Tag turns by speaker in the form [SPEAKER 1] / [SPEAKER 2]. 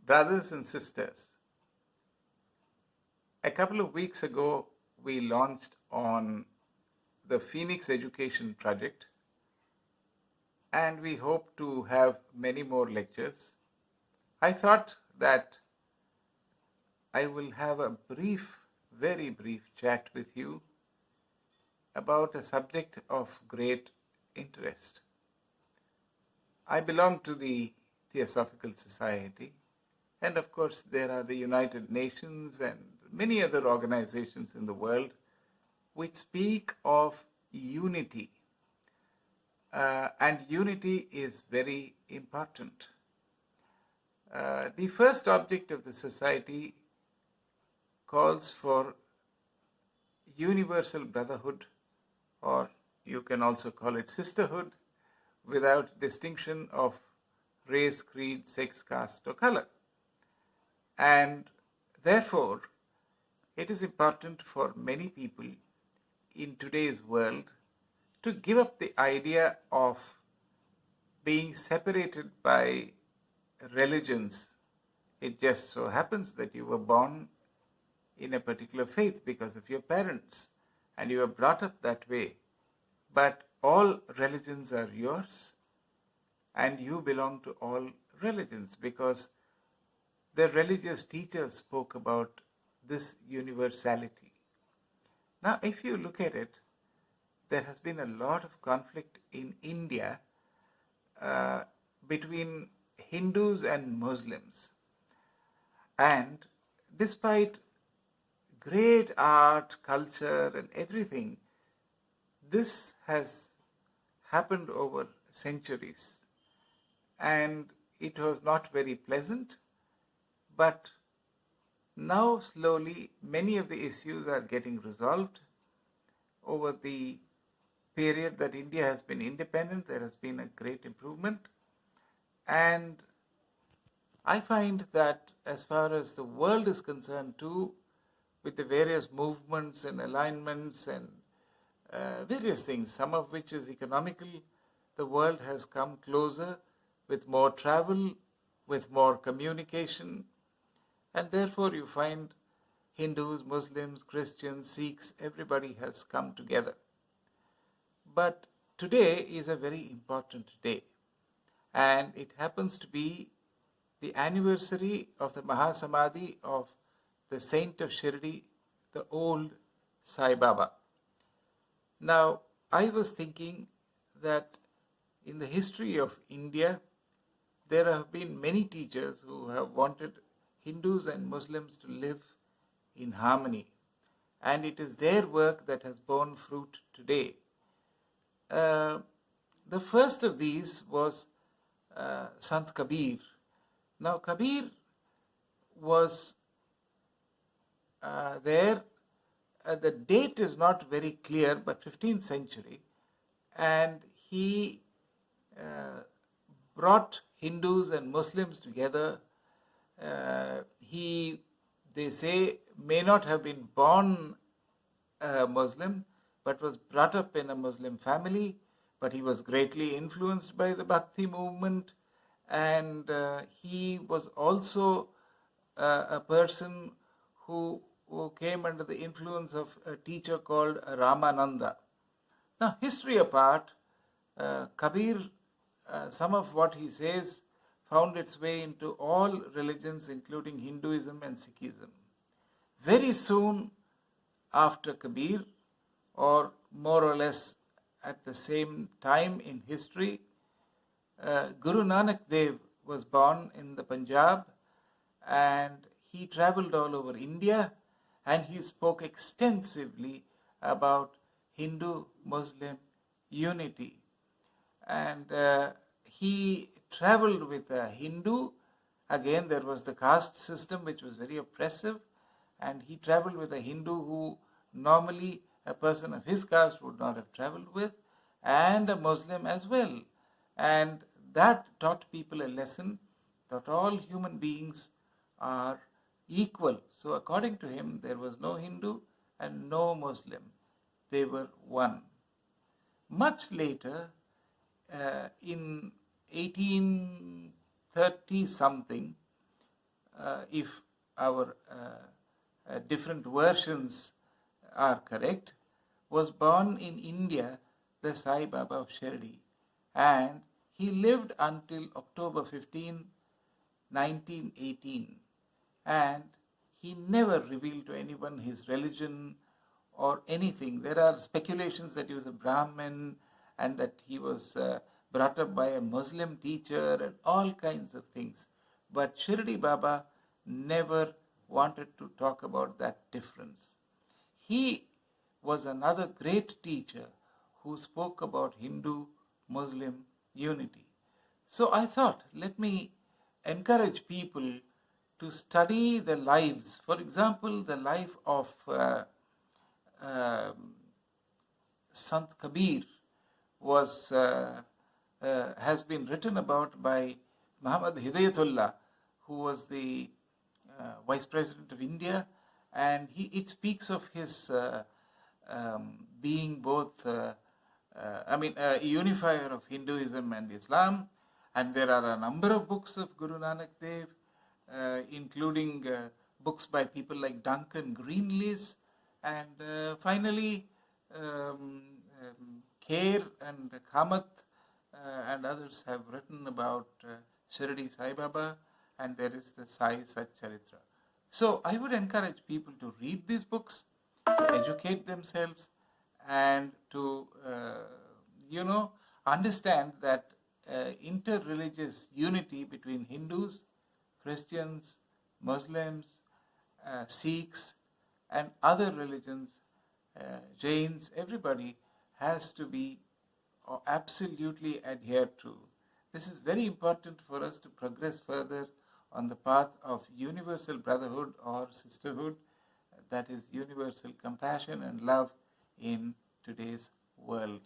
[SPEAKER 1] Brothers and sisters, a couple of weeks ago we launched on the Phoenix Education Project, and we hope to have many more lectures. I thought that I will have a very brief chat with you about a subject of great interest. I belong to the Theosophical Society, and of course there are the United Nations and many other organizations in the world which speak of unity. And unity is very important. The first object of the society calls for universal brotherhood, or you can also call it sisterhood, without distinction of race, creed, sex, caste, or color. And therefore, it is important for many people in today's world to give up the idea of being separated by religions. It just so happens that you were born in a particular faith because of your parents and you were brought up that way. But all religions are yours and you belong to all religions because the religious teachers spoke about this universality. Now, if you look at it, there has been a lot of conflict in India between Hindus and Muslims. And despite great art, culture, and everything, this has happened over centuries. And it was not very pleasant, but now slowly many of the issues are getting resolved. Over the period that India has been independent, there has been a great improvement. And I find that as far as the world is concerned too, with the various movements and alignments and various things, some of which is economical, the world has come closer with more travel, with more communication, and therefore you find Hindus, Muslims, Christians, Sikhs, everybody has come together. But today is a very important day, and it happens to be the anniversary of the Mahasamadhi of the saint of Shirdi, the old Sai Baba. Now, I was thinking that in the history of India, there have been many teachers who have wanted Hindus and Muslims to live in harmony, and it is their work that has borne fruit today. The first of these was Sant Kabir. Now, Kabir was there, the date is not very clear, but 15th century, and he brought Hindus and Muslims together. He, they say, may not have been born a Muslim, but was brought up in a Muslim family, but he was greatly influenced by the Bhakti movement, and he was also a person who came under the influence of a teacher called Ramananda. Now, history apart, Kabir, some of what he says found its way into all religions, including Hinduism and Sikhism. Very soon after Kabir, or more or less at the same time in history, Guru Nanak Dev was born in the Punjab, and he traveled all over India, and he spoke extensively about Hindu-Muslim unity. And he traveled with a Hindu. Again, there was the caste system, which was very oppressive, and he traveled with a Hindu who normally a person of his caste would not have traveled with, and a Muslim as well. And that taught people a lesson that all human beings are equal. So according to him, there was no Hindu and no Muslim. They were one. Much later, in 1830 something, if our different versions are correct, was born in India, the Sai Baba of Shirdi, and he lived until October 15, 1918, and he never revealed to anyone his religion or anything. There are speculations that he was a Brahmin and that he was brought up by a Muslim teacher and all kinds of things. But Shirdi Baba never wanted to talk about that difference. He was another great teacher who spoke about Hindu-Muslim unity. So I thought, let me encourage people to study the lives. For example, the life of Sant Kabir has been written about by Muhammad Hidayatullah, who was the Vice President of India, and it speaks of his being both, a unifier of Hinduism and Islam. And there are a number of books of Guru Nanak Dev, including books by people like Duncan Greenlees, and finally Kher and Kamath and others have written about Shirdi Sai Baba, and there is the Sai Sat Charitra. So I would encourage people to read these books, to educate themselves, and to understand that inter-religious unity between Hindus, Christians, Muslims, Sikhs, and other religions, Jains, everybody has to be absolutely adhered to. This is very important for us to progress further on the path of universal brotherhood or sisterhood, that is universal compassion and love in today's world.